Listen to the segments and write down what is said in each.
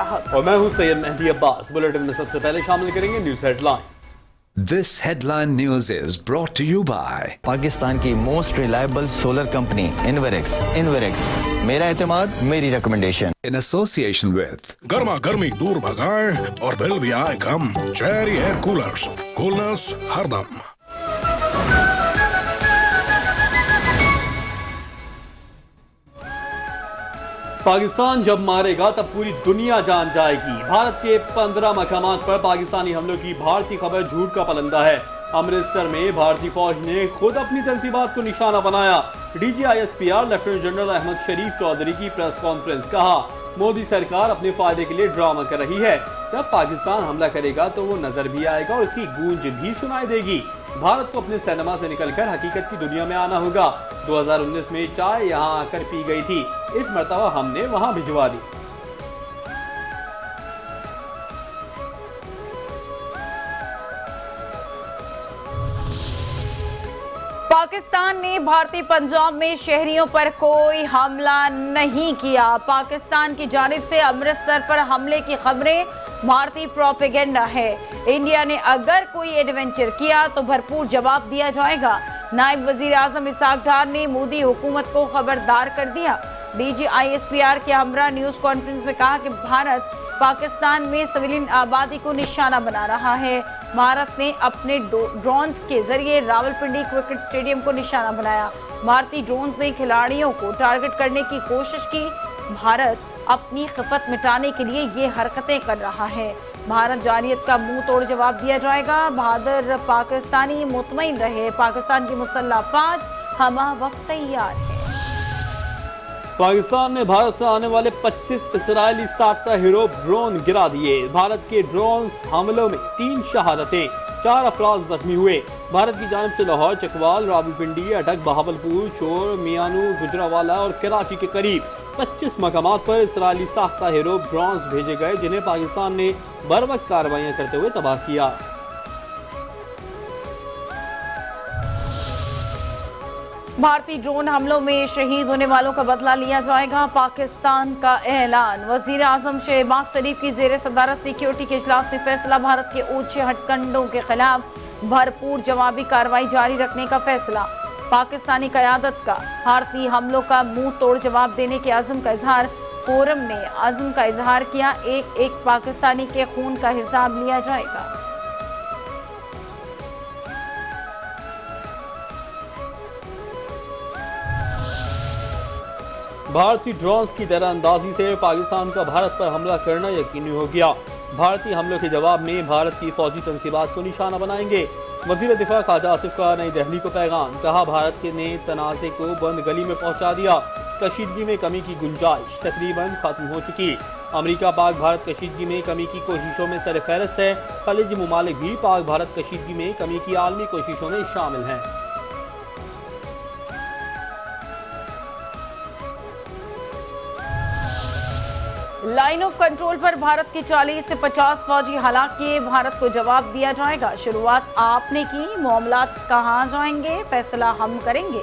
साहब। और मैं हूं सैयद मेहदी अब्बास। बुलेटिन में सबसे पहले शामिल करेंगे news headlines. This headline news is brought to you by Pakistan की most reliable solar company Inverex, मेरा एतमाद मेरी रिकमेंडेशन। in association with गर्मा गर्मी दूर भगाए और बिल भी आए कम। चेरी एयर कूलर्स, कूलनेस हरदम। पाकिस्तान जब मारेगा तब पूरी दुनिया जान जाएगी। भारत के 15 मकामात पर पाकिस्तानी हमलों की भारतीय खबर झूठ का पलंदा है। अमृतसर में भारतीय फौज ने खुद अपनी तंसीबात को निशाना बनाया। DGISPR लेफ्टिनेंट जनरल अहमद शरीफ चौधरी की प्रेस कॉन्फ्रेंस, कहा मोदी सरकार अपने फायदे के लिए ड्रामा कर रही है। जब पाकिस्तान हमला करेगा तो वो नजर भी आएगा और उसकी गूंज भी सुनाई देगी। भारत को अपने सिनेमा से निकलकर हकीकत की दुनिया में आना होगा। 2019 में चाय यहाँ आकर पी गई थी, इस मर्तबा हमने वहां भिजवा दी। पाकिस्तान ने भारतीय पंजाब में शहरियों पर कोई हमला नहीं किया। पाकिस्तान की जानिब से अमृतसर पर हमले की खबरें भारतीय प्रोपेगेंडा है। इंडिया ने अगर कोई एडवेंचर किया तो भरपूर जवाब दिया जाएगा। नायब वजीर आजम इसाक डार ने मोदी हुकूमत को खबरदार कर दिया। DGISPR के हमरा न्यूज कॉन्फ्रेंस में कहा कि भारत पाकिस्तान में सिविलियन आबादी को निशाना बना रहा है। भारत ने अपने ड्रोन्स के जरिए रावलपिंडी क्रिकेट स्टेडियम को निशाना बनाया। भारतीय ड्रोन्स ने खिलाड़ियों को टारगेट करने की कोशिश की। भारत अपनी खिफत मिटाने के लिए ये हरकतें कर रहा है। भारत जारियत का मुंह तोड़ जवाब दिया जाएगा। बहादुर पाकिस्तानी मुतमईन रहे, पाकिस्तान की मुसल्लह फौज हमा वक्त तैयार है। पाकिस्तान ने भारत से आने वाले 25 इसराइली साख्ता हीरो ड्रोन गिरा दिए। भारत के ड्रोन हमलों में 3 शहादतें, 4 अफराद जख्मी हुए। भारत की जानिब से लाहौर, चकवाल, रावलपिंडी, अटक, बहावलपुर, चोर, मियानू, गुजरावाला और कराची के करीब 25 मकामात पर इसराइली साख्ता हीरो ड्रोन भेजे गए, जिन्हें पाकिस्तान ने बरवक्त कार्रवाइयां करते हुए तबाह किया। भारतीय ड्रोन हमलों में शहीद होने वालों का बदला लिया जाएगा, पाकिस्तान का ऐलान। वजीर आजम शहबाज शरीफ की जेर सदारत सिक्योरिटी के इजलास में फैसला। भारत के ऊंचे हथकंडों के खिलाफ भरपूर जवाबी कार्रवाई जारी रखने का फैसला। पाकिस्तानी क़यादत का भारतीय हमलों का मुंह तोड़ जवाब देने के अज़्म का इजहार। फोरम ने अज़्म का इजहार किया, एक पाकिस्तानी के खून का हिसाब लिया जाएगा। भारतीय ड्रोन्स की दरअंदाजी से पाकिस्तान का भारत पर हमला करना यकीनी हो गया। भारतीय हमलों के जवाब में भारत की फौजी तंसीबात को निशाना बनाएंगे। वजीर दिफा ख्वाजा आसिफ का नई दिल्ली को पैगाम, कहा भारत ने तनाज़े को बंद गली में पहुंचा दिया। कशीदगी में कमी की गुंजाइश तकरीबन खत्म हो चुकी। अमेरिका पाक भारत कशीदगी में कमी की कोशिशों में सर फहरिस्त है। खलीजी मुमालिक भी पाक भारत कशीदगी में कमी की आलमी कोशिशों में शामिल हैं। लाइन ऑफ कंट्रोल पर भारत के 40 से 50 फौजी हलाक किए, भारत को जवाब दिया जाएगा। शुरुआत आपने की, मामलात कहाँ जाएंगे, फैसला हम करेंगे।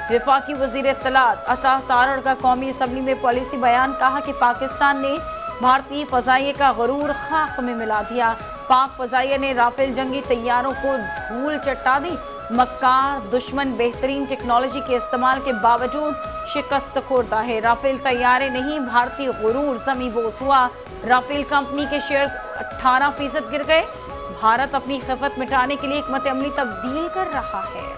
वफाकी वजीर इत्तलात अता तारड़ का कौमी असम्बली में पॉलिसी बयान, कहा कि पाकिस्तान ने भारतीय फजाइये का गरूर खाक में मिला दिया। पाक फजाइये ने राफेल जंगी तैयारों को धूल चटा दी। मक्कार दुश्मन बेहतरीन टेक्नोलॉजी के इस्तेमाल के बावजूद शिकस्त खोरता है। राफेल तैयारे नहीं, भारतीय गुरूर जमी बोस हुआ। राफेल कंपनी के शेयर्स 18% गिर गए। भारत अपनी खिफत मिटाने के लिए हिकमत अमली तब्दील कर रहा है।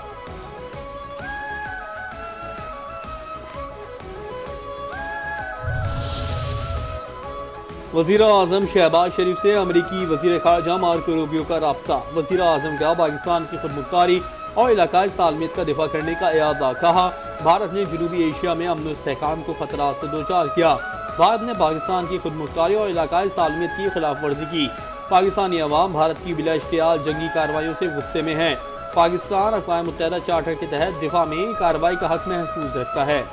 वजीर आजम शहबाज शरीफ से अमरीकी वजीर खारजा मार्को रूबियो का राब्ता। वजीर आजम का पाकिस्तान की खुदमुख्तारी और इलाकाई सालमियत का दिफा करने का इरादा, कहा भारत ने जनूबी एशिया में अमन इस्तेहकाम को खतरात से दोचार किया। भारत ने पाकिस्तान की खुदमुख्तारी और इलाकाई सालमियत की खिलाफ वर्जी की। पाकिस्तानी अवाम भारत की बिला इश्तियाल जंगी कार्रवाइयों से गुस्से में है। पाकिस्तान अक़वाम मुत्तहिदा चार्टर के तहत दिफा में कार्रवाई का हक महफूज रखता है।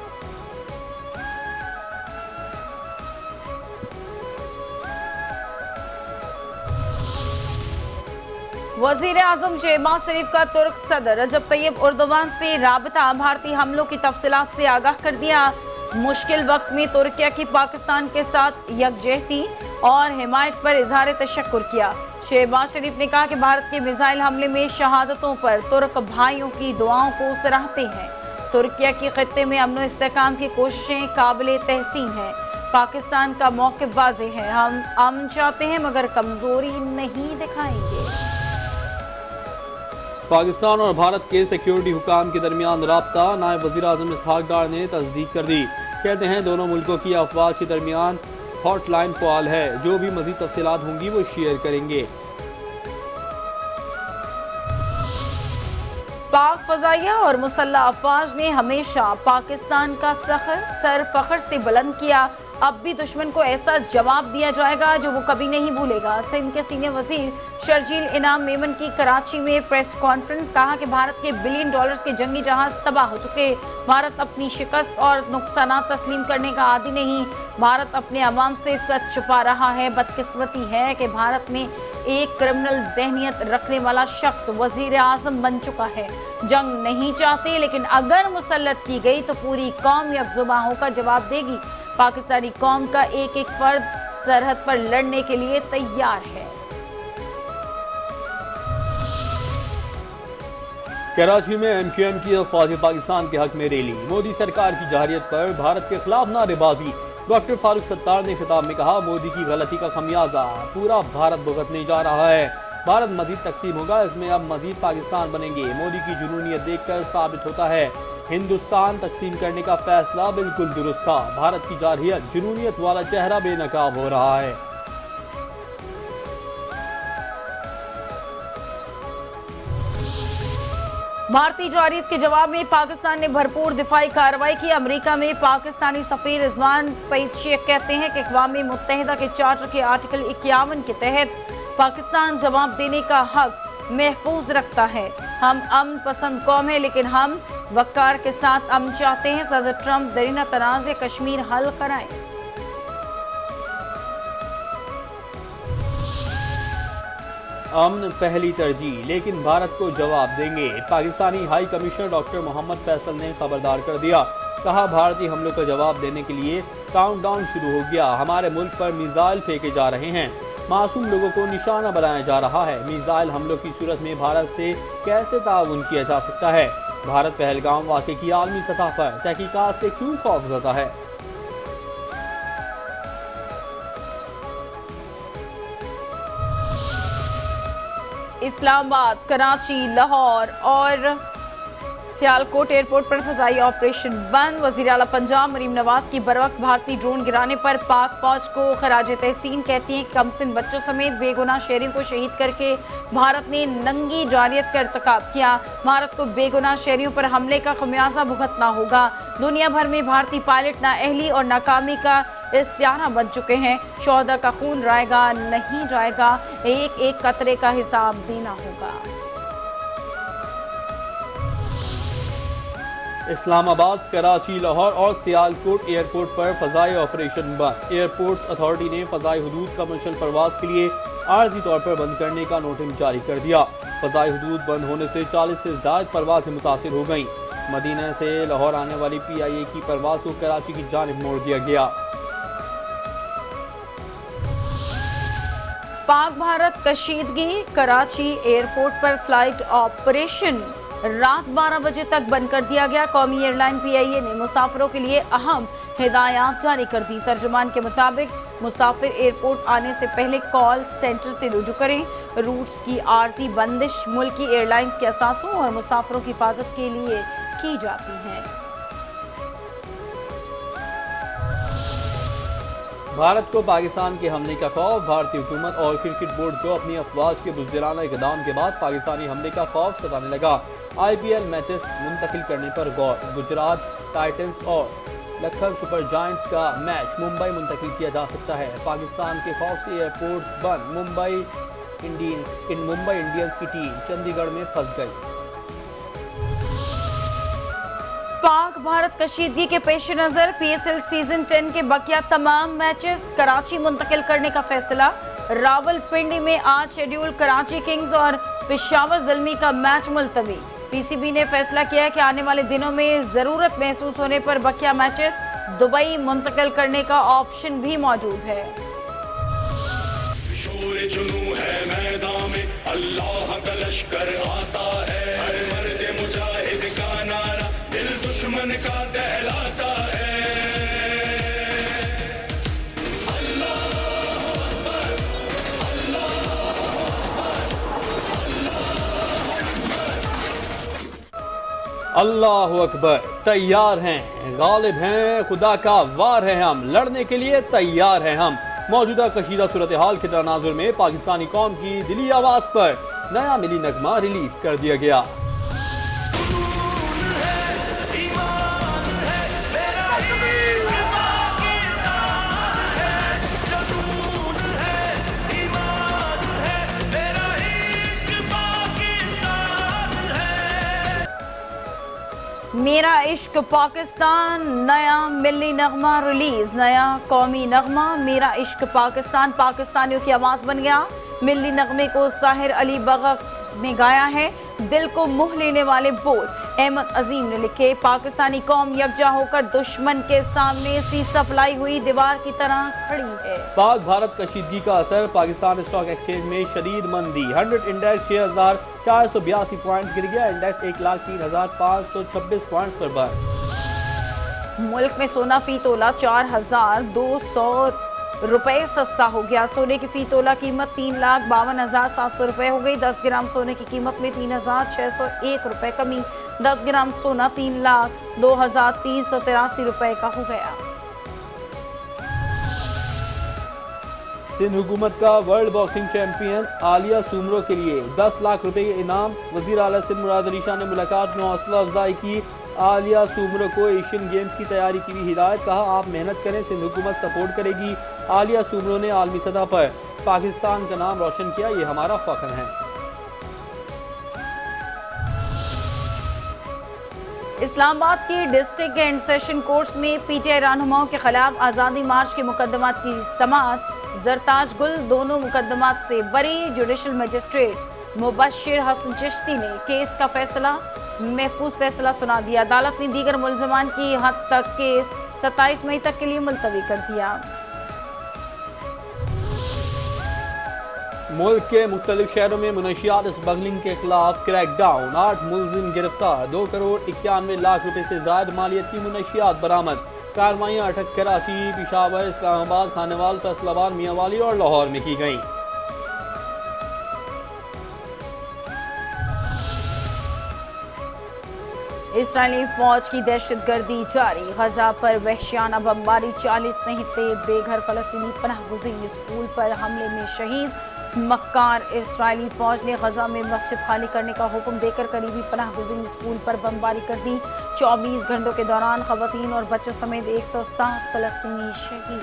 वजीर आजम शहबाज शरीफ का तुर्क सदर रजब तैयब एर्दोगान से राबता, भारतीय हमलों की तफसीलात से आगाह कर दिया। मुश्किल वक्त में तुर्किया की पाकिस्तान के साथ यकजहती, اور حمایت پر اظہار تشکر کیا۔ شہباز شریف نے کہا کہ بھارت کے میزائل حملے میں شہادتوں پر ترک بھائیوں کی دعاؤں کو سراہتے ہیں۔ ترکیہ کی خطے میں امن و استحکام کی کوششیں قابل تحسین ہیں۔ پاکستان کا موقف واضح ہے، ہم امن چاہتے ہیں مگر کمزوری نہیں دکھائیں گے۔ پاکستان اور بھارت کے سیکیورٹی حکام کے درمیان رابطہ، نائب وزیر اعظم اسحاق ڈار نے تصدیق کر دی۔ کہتے ہیں دونوں ملکوں کی افواج کے درمیان ہاٹ لائن فعال ہے، جو بھی مزید تفصیلات ہوں گی وہ شیئر کریں گے۔ پاک فضائیہ اور مسلح افواج نے ہمیشہ پاکستان کا سر فخر سے بلند کیا، اب بھی دشمن کو ایسا جواب دیا جائے گا جو وہ کبھی نہیں بھولے گا۔ سندھ کے سینئر وزیر شرجیل انعام میمن کی کراچی میں پریس کانفرنس، کہا کہ بھارت کے $1 بلین کے جنگی جہاز تباہ ہو چکے، بھارت اپنی شکست اور نقصانات تسلیم کرنے کا عادی نہیں، بھارت اپنے عوام سے سچ چھپا رہا ہے۔ بدقسمتی ہے کہ بھارت میں ایک کرمنل ذہنیت رکھنے والا شخص وزیر اعظم بن چکا ہے۔ جنگ نہیں چاہتے لیکن اگر مسلط کی گئی تو پوری قوم یکزباں ہو کر جواب دے گی۔ پاکستانی قوم کا ایک ایک فرد سرحد پر لڑنے کے لیے تیار ہے۔ کراچی میں MQM کی افواج پاکستان کے حق میں ریلی، مودی سرکار کی جارحیت پر بھارت کے خلاف نعرے بازی۔ ڈاکٹر فاروق ستار نے خطاب میں کہا مودی کی غلطی کا خمیازہ پورا بھارت بھگتنے جا رہا ہے، بھارت مزید تقسیم ہوگا، اس میں اب مزید پاکستان بنیں گے۔ مودی کی جنونیت دیکھ کر ثابت ہوتا ہے ہندوستان تقسیم کرنے کا فیصلہ بالکل درست تھا، بھارت کی جارحیت جنونیت والا چہرہ بے نقاب ہو رہا ہے۔ بھارتی جارحیت کے جواب میں پاکستان نے بھرپور دفاعی کارروائی کی۔ امریکہ میں پاکستانی سفیر رضوان سعید شیخ کہتے ہیں کہ اقوام متحدہ کے چارٹر کے آرٹیکل 51 کے تحت پاکستان جواب دینے کا حق محفوظ رکھتا ہے۔ ہم امن پسند قوم ہیں لیکن ہم وقار کے ساتھ امن چاہتے ہیں۔ صدر ٹرمپ درینہ تنازع کشمیر حل کرائیں۔ امن پہلی ترجیح لیکن بھارت کو جواب دیں گے، پاکستانی ہائی کمشنر ڈاکٹر محمد فیصل نے خبردار کر دیا۔ کہا بھارتی حملوں کا جواب دینے کے لیے کاؤنٹ ڈاؤن شروع ہو گیا، ہمارے ملک پر میزائل پھینکے جا رہے ہیں، معصوم لوگوں کو نشانہ بنایا جا رہا ہے۔ میزائل حملوں کی صورت میں بھارت سے کیسے تعاون کیا جا سکتا ہے؟ بھارت پہلگام واقعے کی عالمی سطح پر تحقیقات سے کیوں خوفزدہ ہے؟ اسلام آباد، کراچی، لاہور اور سیالکوٹ ایئرپورٹ پر فضائی آپریشن بند۔ وزیر اعلیٰ پنجاب مریم نواز کی بروقت بھارتی ڈرون گرانے پر پاک فوج کو خراج تحسین، کہتی ہیں کہ کم سن بچوں سمیت بے گناہ شہریوں کو شہید کر کے بھارت نے ننگی جارحیت کا ارتکاب کیا، بھارت کو بے گناہ شہریوں پر حملے کا خمیازہ بھگتنا ہوگا۔ دنیا بھر میں بھارتی پائلٹ نااہلی اور ناکامی کا استعارہ بن چکے ہیں، شہداء کا خون رائے گا نہیں جائے گا، ایک ایک قطرے کا حساب دینا ہوگا۔ اسلام آباد، کراچی، لاہور اور سیالکوٹ ایئرپورٹ پر فضائی آپریشن بند۔ ایئرپورٹ اتھارٹی نے فضائی حدود کمرشل پرواز کے لیے عارضی طور پر بند کرنے کا نوٹس جاری کر دیا۔ فضائی حدود بند ہونے سے 40 سے زائد پروازیں متاثر ہو گئیں۔ مدینہ سے لاہور آنے والی PIA کی پرواز کو کراچی کی جانب موڑ دیا گیا۔ پاک بھارت کشیدگی، کراچی ایئرپورٹ پر فلائٹ آپریشن رات 12 بجے تک بند کر دیا گیا۔ قومی ایئر لائن PIA نے مسافروں کے لیے اہم ہدایات جاری کر دی۔ ترجمان کے مطابق مسافر ایئرپورٹ آنے سے پہلے کال سینٹر سے رجوع کریں۔ روٹس کی عارضی بندش ملکی ایئر لائنز کے اثاثوں اور مسافروں کی حفاظت کے لیے کی جاتی ہیں۔ بھارت کو پاکستان کے حملے کا خوف، بھارتی حکومت اور کرکٹ بورڈ کو اپنی افواج کے بزدلانہ اقدام کے بعد پاکستانی حملے کا خوف ستانے لگا۔ IPL میچز منتقل کرنے پر غور، گجرات ٹائٹنز اور لکھنؤ سپر جائنٹس کا میچ ممبئی منتقل کیا جا سکتا ہے۔ پاکستان کے خوف سے ایئرپورٹس بند، ممبئی انڈینز کی ٹیم چندی گڑھ میں پھنس گئی۔ پاک بھارت کشیدگی کے پیش نظر PSL سیزن 10 کے بقیہ تمام میچز کراچی منتقل کرنے کا فیصلہ۔ راول پنڈی میں آج شیڈیول کراچی کنگز اور پشاور زلمی کا میچ ملتوی۔ PCB نے فیصلہ کیا ہے کہ آنے والے دنوں میں ضرورت محسوس ہونے پر بقیہ میچز دبئی منتقل کرنے کا آپشن بھی موجود ہے۔ जुनून है मैदान में अल्लाह का लश्कर आता है हर मर्द मुजाहिद का नारा दिल दुश्मन का दहलाता है अल्लाह अकबर। तैयार हैं, गालिब हैं, खुदा का वार है हम, लड़ने के लिए तैयार हैं हम। मौजूदा कशीदा सूरत हाल के तनाजुर में पाकिस्तानी कौम की दिली आवाज पर नया मिली नगमा रिलीज कर दिया गया। मेरा इश्क पाकिस्तान नया मिली नगमा रिलीज। नया कौमी नगमा मेरा इश्क पाकिस्तान पाकिस्तानियों की आवाज बन गया। मिली नगमे को साहिर अली बगक ने गाया है। दिल को मुँह लेने वाले बोल अहमद अजीम ने लिखे। पाकिस्तानी कौम यकजा होकर दुश्मन के सामने सी सप्लाई हुई दीवार की तरह खड़ी है। पाक भारत कशीदगी का असर, पाकिस्तान स्टॉक एक्सचेंज में शदीद मंदी। 100 इंडेक्स 6482 पॉइंट गिर गया। इंडेक्स 1,03,526 पॉइंट पर बंद। मुल्क में सोना फी तोला 4,200 रुपए सस्ता हो गया। सोने की फी तोला कीमत 3,52,700 रुपए हो गई। 10 ग्राम सोने की कीमत में 3,601 रुपए कमी। 10 ग्राम सोना 3,02,383 रुपए का हो गया। सिंध हुकूमत का world boxing champion Alia Soomro के लिए 10 लाख रुपए के इनाम। वजीर आला सिंध मुराद अली शाह ने मुलाकात में हौसला अफजाई की। आलिया सूमरो को एशियन गेम्स की तैयारी की भी हिदायत। कहा, आप मेहनत करें, सिंध हुकूमत सपोर्ट करेगी। आलिया सूमरो ने आलमी सतह पर पाकिस्तान का नाम रोशन किया, ये हमारा फख्र है। इस्लामाबाद की डिस्ट्रिक्ट एंड सेशन कोर्ट्स में पीटीआई रहनुमाओं के खिलाफ आज़ादी मार्च के मुकदमात की समाअत। जरताज गुल दोनों मुकदमात से बरी। जुडिशल मजिस्ट्रेट मुबशिर हसन चिश्ती ने केस का फैसला महफूज फैसला सुना दिया। अदालत ने दीगर मुल्ज़मान की हद तक केस 27 मई तक के लिए मुलतवी कर दिया। मुल्क के मुख्तलिफ शहरों में मुनशियात स्मगलिंग के खिलाफ क्रैकडाउन। 8 मुलजिम गिरफ्तार। 2 करोड़ 91 लाख रुपए से ज्यादा मालियत की मुनशियात बरामद। कार्रवाइयाँ अटक कराची, पिशावर, इस्लामाबाद, खानेवाल, फैसलाबाद, मियांवाली और लाहौर में की गईं। इसराइली फौज की दहशतगर्दी जारी। गजा पर वहशियाना बमबारी। 40 नहीं थे बेघर फलस्तीनी पनाहगुज़ीन। स्कूल पर हमले में शहीद। मक्कार इसराइली फौज ने गजा में मस्जिद खाली करने का हुक्म देकर करीबी पनाहगुज़ीन स्कूल पर बमबारी कर दी। 24 घंटों के दौरान खवातीन और बच्चों समेत 107 फलस्तीनी शहीद।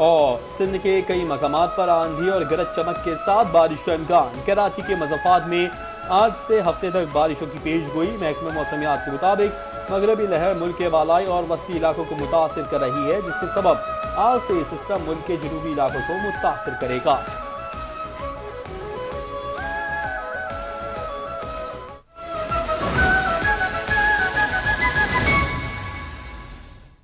और सिंध के कई मकामात पर आंधी और गरज चमक के साथ बारिश का इम्कान। कराची के मज़ाफ़ात में आज से हफ्ते तक बारिशों की पेशगोई। महकमे मौसमियात के मुताबिक मगरबी लहर मुल्क के बालाई और वस्ती इलाकों को मुतासिर कर रही है, जिसके सबब आज से ये सिस्टम मुल्क के जनूबी इलाकों को मुतासिर करेगा।